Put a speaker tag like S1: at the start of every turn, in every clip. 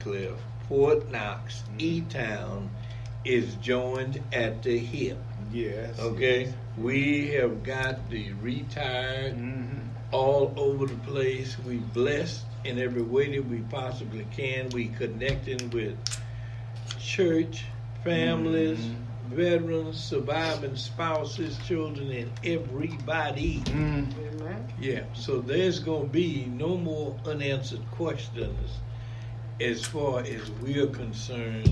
S1: Cliff, Fort Knox, E-Town is joined at the hip.
S2: Yes.
S1: Okay?
S2: Yes.
S1: We have got the retired
S2: Mm-hmm.
S1: all over the place. We blessed in every way that we possibly can. We connecting with church, families, veterans, surviving spouses, children, and everybody.
S2: Mm.
S1: Yeah, so there's going to be no more unanswered questions as far as we're concerned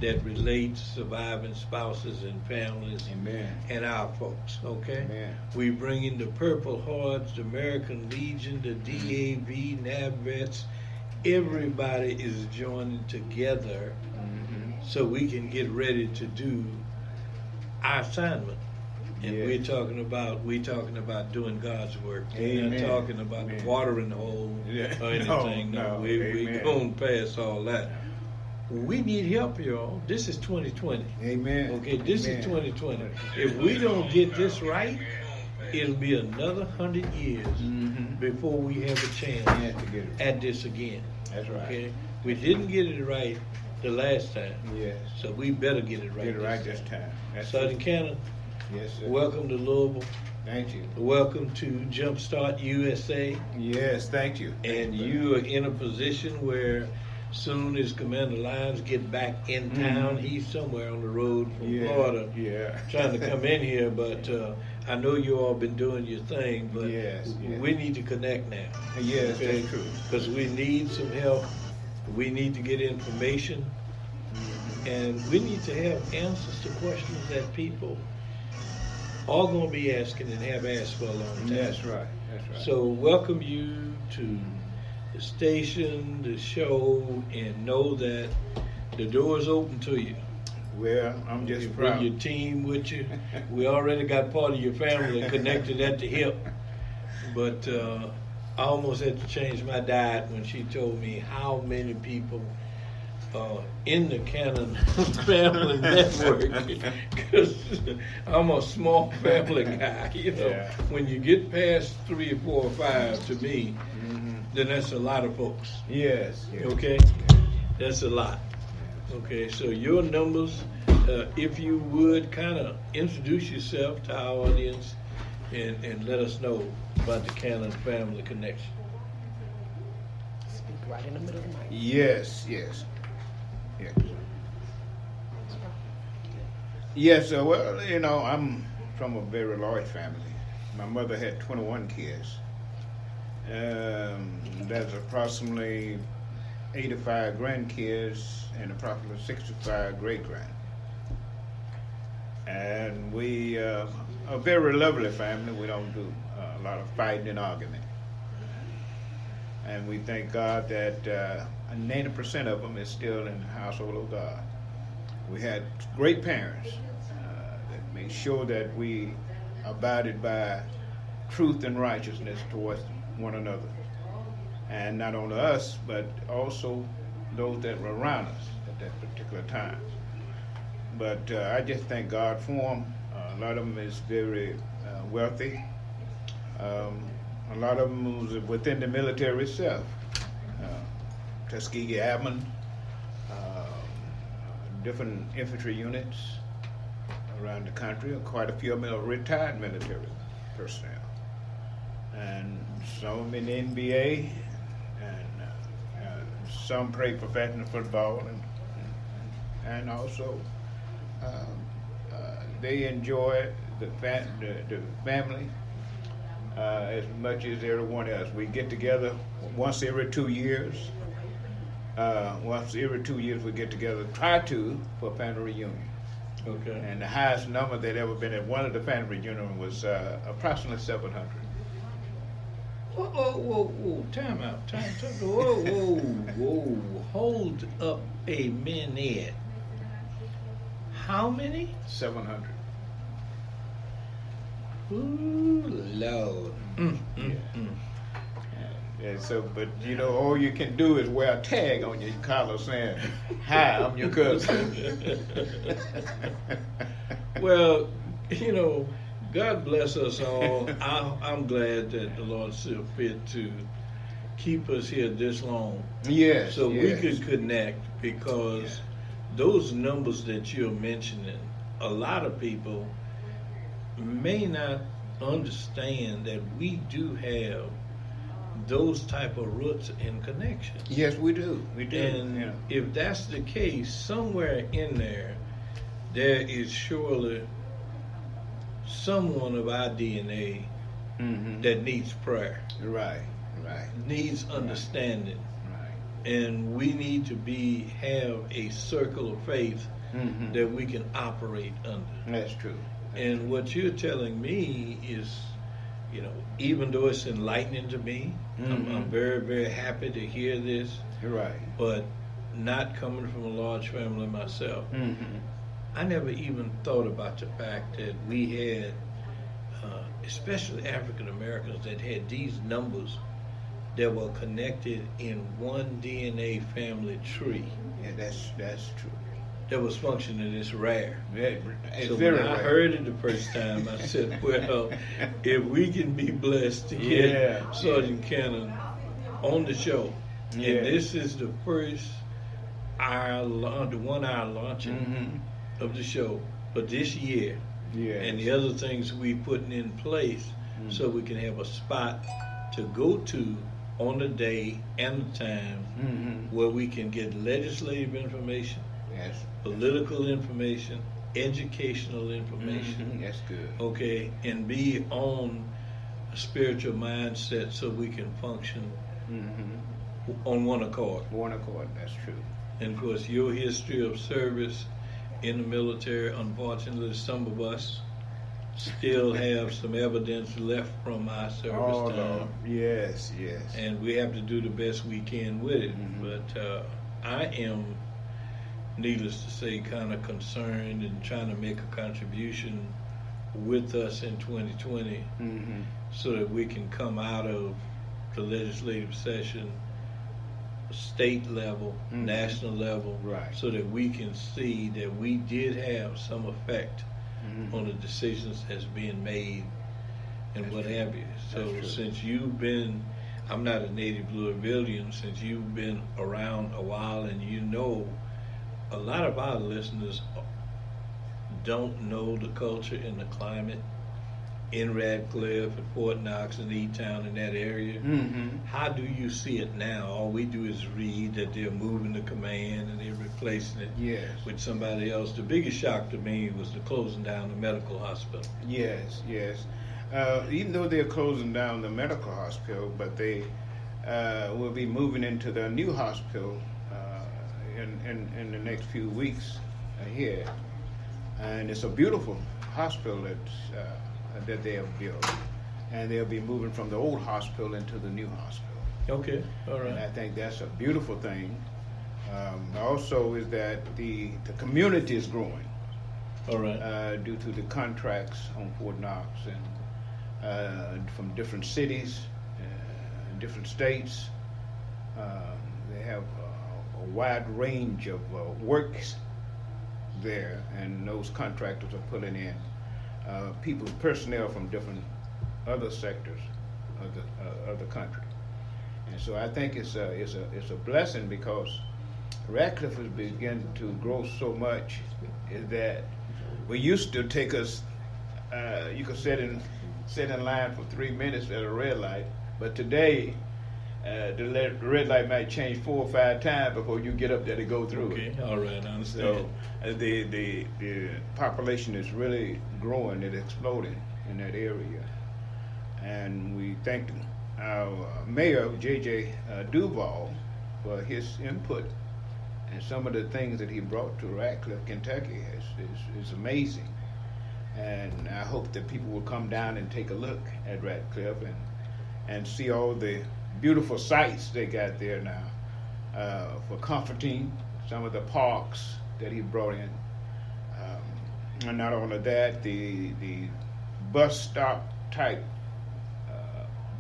S1: that relate to surviving spouses and families
S2: Amen.
S1: and our folks, okay?
S2: Amen.
S1: We bring in the Purple Hearts, the American Legion, the DAV, NAVVETS. Everybody is joining together so we can get ready to do our assignment. And
S2: Yes.
S1: we're talking about doing God's work. We're not
S2: Amen.
S1: talking about
S2: Amen.
S1: watering the hole
S2: Yeah.
S1: or anything.
S2: No,
S1: we
S2: amen.
S1: going past all that. We need help, y'all. This is 2020.
S2: Amen.
S1: Okay, this
S2: Amen.
S1: is 2020. If we don't get this right, it'll be another 100 years before we have a chance
S2: Yeah, to get it.
S1: at this again.
S2: That's right.
S1: Okay, we didn't get it right the last time,
S2: Yes.
S1: so we better get it right.
S2: Get it right this time. That's
S1: Southern
S2: it.
S1: Canada,
S2: Yes, sir.
S1: welcome to Louisville.
S2: Thank you.
S1: Welcome to Jumpstart USA.
S2: Yes, thank you.
S1: And you are in a position where soon as Commander Lyons get back in town, he's somewhere on the road from
S2: Yeah.
S1: Florida
S2: Yeah.
S1: trying to come in here, but I know you all been doing your thing, but
S2: Yes, yes.
S1: we need to connect now.
S2: Yes, that's true.
S1: Because we need some help. We need to get information. And we need to have answers to questions that people are going to be asking and have asked for a long time.
S2: That's right. That's right.
S1: So welcome you to the station, the show, and know that the door is open to you.
S2: Well, I'm
S1: You
S2: just
S1: bring
S2: proud.
S1: your team with you. We already got part of your family connected at the hip. But I almost had to change my diet when she told me how many people in the Cannon Family Network, because I'm a small family guy. You know,
S2: Yeah.
S1: when you get past 3 or 4 or 5, to me, then that's a lot of folks.
S2: Yes. Yes.
S1: Okay, that's a lot. Okay, so your numbers, if you would kind of introduce yourself to our audience and let us know about the Cannon Family Connection.
S3: Speak right in the middle of the mic.
S2: Yes. Yes. Yes. Yes. Well, you know, I'm from a very large family. My mother had 21 kids. There's approximately 85 grandkids and approximately 65 great-grand. And we are a very lovely family. We don't do a lot of fighting and argument. And we thank God that 90% of them is still in the household of God. We had great parents that made sure that we abided by truth and righteousness towards one another. And not only us, but also those that were around us at that particular time. But I just thank God for them. A lot of them is very wealthy. A lot of them was within the military itself. Tuskegee Airmen, different infantry units around the country. Quite a few of them are retired military personnel. And some of them in the NBA, and some play professional football, and also they enjoy the family as much as everyone else. We get together once every 2 years. Once every 2 years we get together, try to, for a family reunion.
S1: Okay.
S2: And the highest number that ever been at one of the family reunions was approximately 700.
S1: Whoa, time out, whoa, hold up a minute. How many?
S2: 700.
S1: Ooh, Lord.
S2: And so, but you know, all you can do is wear a tag on your collar saying, "Hi, I'm your cousin."
S1: Well, you know, God bless us all. I'm glad that the Lord saw fit to keep us here this long.
S2: Yes.
S1: So we
S2: yes.
S1: could connect because those numbers that you're mentioning, a lot of people may not understand that we do have those type of roots and connections.
S2: Yes, we do. We do.
S1: And if that's the case, somewhere in there, there is surely someone of our DNA that needs prayer,
S2: Right.
S1: needs understanding,
S2: Right.
S1: and we need to have a circle of faith that we can operate under.
S2: That's true.
S1: And what you're telling me is, even though it's enlightening to me, I'm very, very happy to hear this.
S2: You're right.
S1: But not coming from a large family myself, I never even thought about the fact that we had, especially African Americans, that had these numbers that were connected in one DNA family tree.
S2: Yeah, that's true.
S1: That was functioning as rare.
S2: Yeah, it's
S1: So
S2: very
S1: when I
S2: rare.
S1: heard it the first time, I said, well, if we can be blessed to get Sergeant Cannon on the show, and this is the first the 1 hour launching of the show for this year, and the other things we putting in place so we can have a spot to go to on the day and the time where we can get legislative information, political information, educational information.
S2: That's good.
S1: Okay, and be on a spiritual mindset so we can function on one accord.
S2: One accord, that's true.
S1: And of course, your history of service in the military, unfortunately, some of us still have some evidence left from our service time.
S2: Yes.
S1: And we have to do the best we can with it. But I am, needless to say, kind of concerned and trying to make a contribution with us in 2020 so that we can come out of the legislative session, state level, national level, so that we can see that we did have some effect on the decisions that's being made and what have you. So since you've been, I'm not a native Louisvillian, since you've been around a while and a lot of our listeners don't know the culture and the climate in Radcliffe and Fort Knox and E-Town in that area. How do you see it now? All we do is read that they're moving the command and they're replacing it with somebody else. The biggest shock to me was the closing down the medical hospital.
S2: Yes. Even though they're closing down the medical hospital, but they will be moving into the new hospital in the next few weeks here. And it's a beautiful hospital that they have built. And they'll be moving from the old hospital into the new hospital.
S1: Okay, all right.
S2: And I think that's a beautiful thing. Also is that the community is growing.
S1: All right.
S2: Due to the contracts on Fort Knox and from different cities, different states. They have a wide range of works there, and those contractors are putting in personnel from different other sectors of the country. And so I think it's a blessing, because Radcliffe has begun to grow so much that we used to take us, you could sit in line for 3 minutes at a red light, but today the red light might change 4 or 5 times before you get up there to go through it.
S1: Okay, all right, I understand.
S2: So the population is really growing and exploding in that area, and we thank our mayor J.J. Duval for his input, and some of the things that he brought to Radcliffe, Kentucky is amazing. And I hope that people will come down and take a look at Radcliffe and see all the beautiful sights they got there now for comforting, some of the parks that he brought in. And not only that, the bus stop type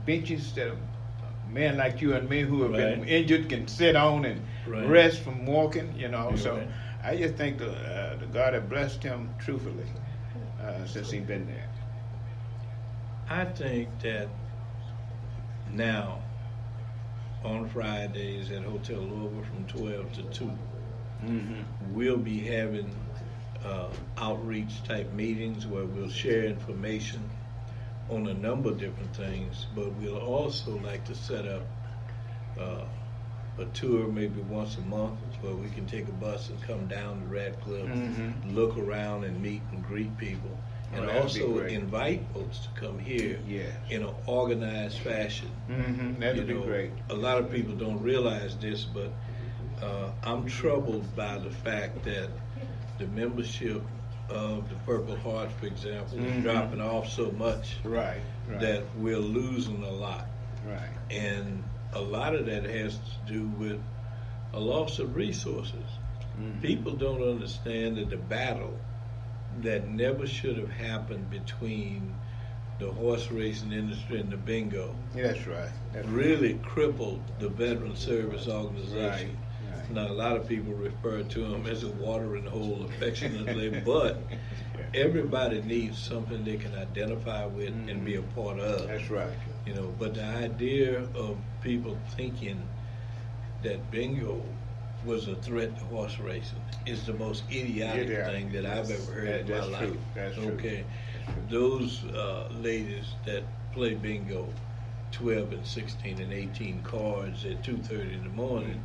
S2: benches that men like you and me who have been injured can sit on and rest from walking, So I just think the God had blessed him truthfully since he's been there.
S1: I think that now on Fridays at Hotel Louisville from 12 to 2.
S2: Mm-hmm.
S1: We'll be having outreach type meetings where we'll share information on a number of different things, but we'll also like to set up a tour maybe once a month where we can take a bus and come down to Radcliffe, look around and meet and greet people, and also invite folks to come here in an organized fashion.
S2: That'd be great.
S1: A lot of people don't realize this, but I'm troubled by the fact that the membership of the Purple Heart, for example, is dropping off so much that we're losing a lot.
S2: Right.
S1: And a lot of that has to do with a loss of resources. People don't understand that the battle that never should have happened between the horse racing industry and the bingo
S2: That's right.
S1: really crippled the Veteran Service Organization.
S2: Right.
S1: Now, a lot of people refer to them as a watering hole affectionately, but everybody needs something they can identify with and be a part of.
S2: That's right.
S1: But the idea of people thinking that bingo was a threat to horse racing is the most idiotic thing that I've ever heard in my life.
S2: True. That's true.
S1: Okay, those ladies that play bingo, 12 and 16 and 18 cards at 2:30 in the morning.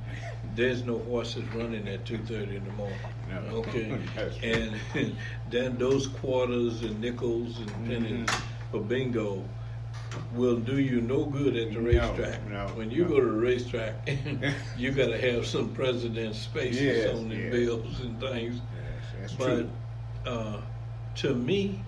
S1: There's no horses running at 2:30 in the morning.
S2: No.
S1: Okay, and then those quarters and nickels and pennies for bingo will do you no good at the racetrack. When you go to the racetrack, you got to have some president's spaces on the bills and things.
S2: Yes, that's
S1: but
S2: true.
S1: To me,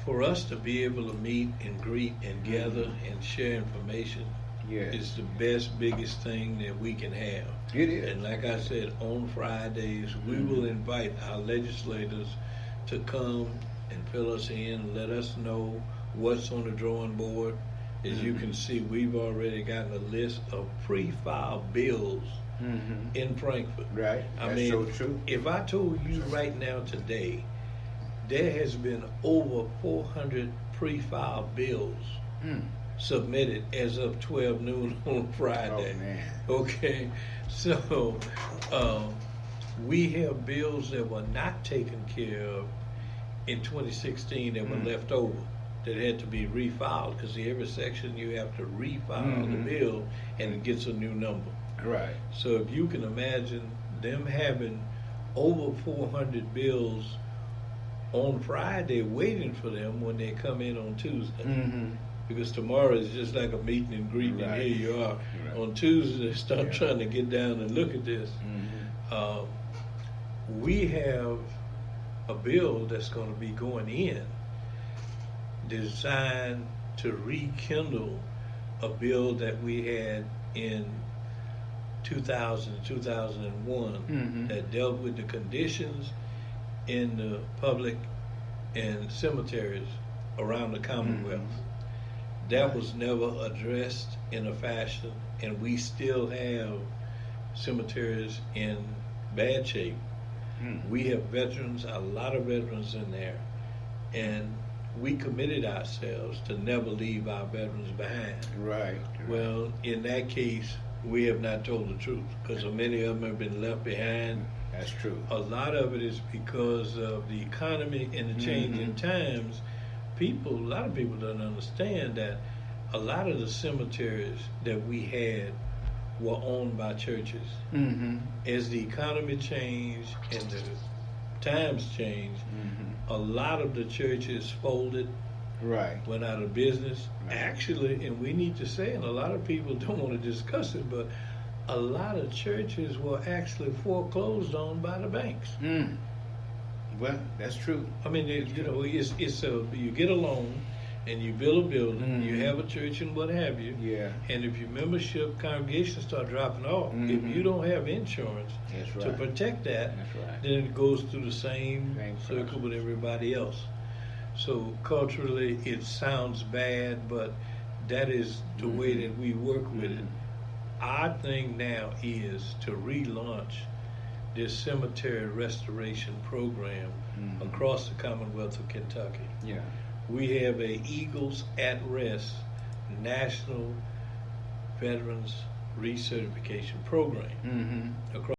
S1: for us to be able to meet and greet and gather and share information is the best, biggest thing that we can have.
S2: It is.
S1: And like I said, on Fridays, we will invite our legislators to come and fill us in, let us know what's on the drawing board. As you can see, we've already gotten a list of pre-filed bills in Frankfurt.
S2: Right. That's so true.
S1: If I told you right now today, there has been over 400 pre-filed bills submitted as of 12 noon on Friday.
S2: Oh, man.
S1: Okay, so we have bills that were not taken care of in 2016 that were left over that had to be refiled, because every section you have to refile the bill and it gets a new number.
S2: Right.
S1: So if you can imagine them having over 400 bills on Friday waiting for them when they come in on Tuesday. Because tomorrow is just like a meeting and greeting, and here you are. Right. On Tuesday, start trying to get down and look at this. We have a bill that's going to be going in designed to rekindle a bill that we had in 2000, 2001 that dealt with the conditions in the public and cemeteries around the Commonwealth. That was never addressed in a fashion, and we still have cemeteries in bad shape. We have veterans, a lot of veterans in there, and we committed ourselves to never leave our veterans behind.
S2: Right.
S1: Well, in that case, we have not told the truth, because many of them have been left behind.
S2: That's true.
S1: A lot of it is because of the economy and the change in times. A lot of people don't understand that a lot of the cemeteries that we had were owned by churches. As the economy changed and the times changed, a lot of the churches folded, went out of business. Actually, and we need to say, and a lot of people don't want to discuss it, but a lot of churches were actually foreclosed on by the banks.
S2: Well, that's true.
S1: I mean, you get a loan and you build a building, you have a church and what have you. And if your membership congregation start dropping off, if you don't have insurance to protect that, then it goes through the same circle with everybody else. So culturally, it sounds bad, but that is the way that we work with it. Our thing now is to relaunch this cemetery restoration program across the Commonwealth of Kentucky. We have a Eagles at Rest National Veterans Recertification Program
S2: Mm-hmm.
S1: across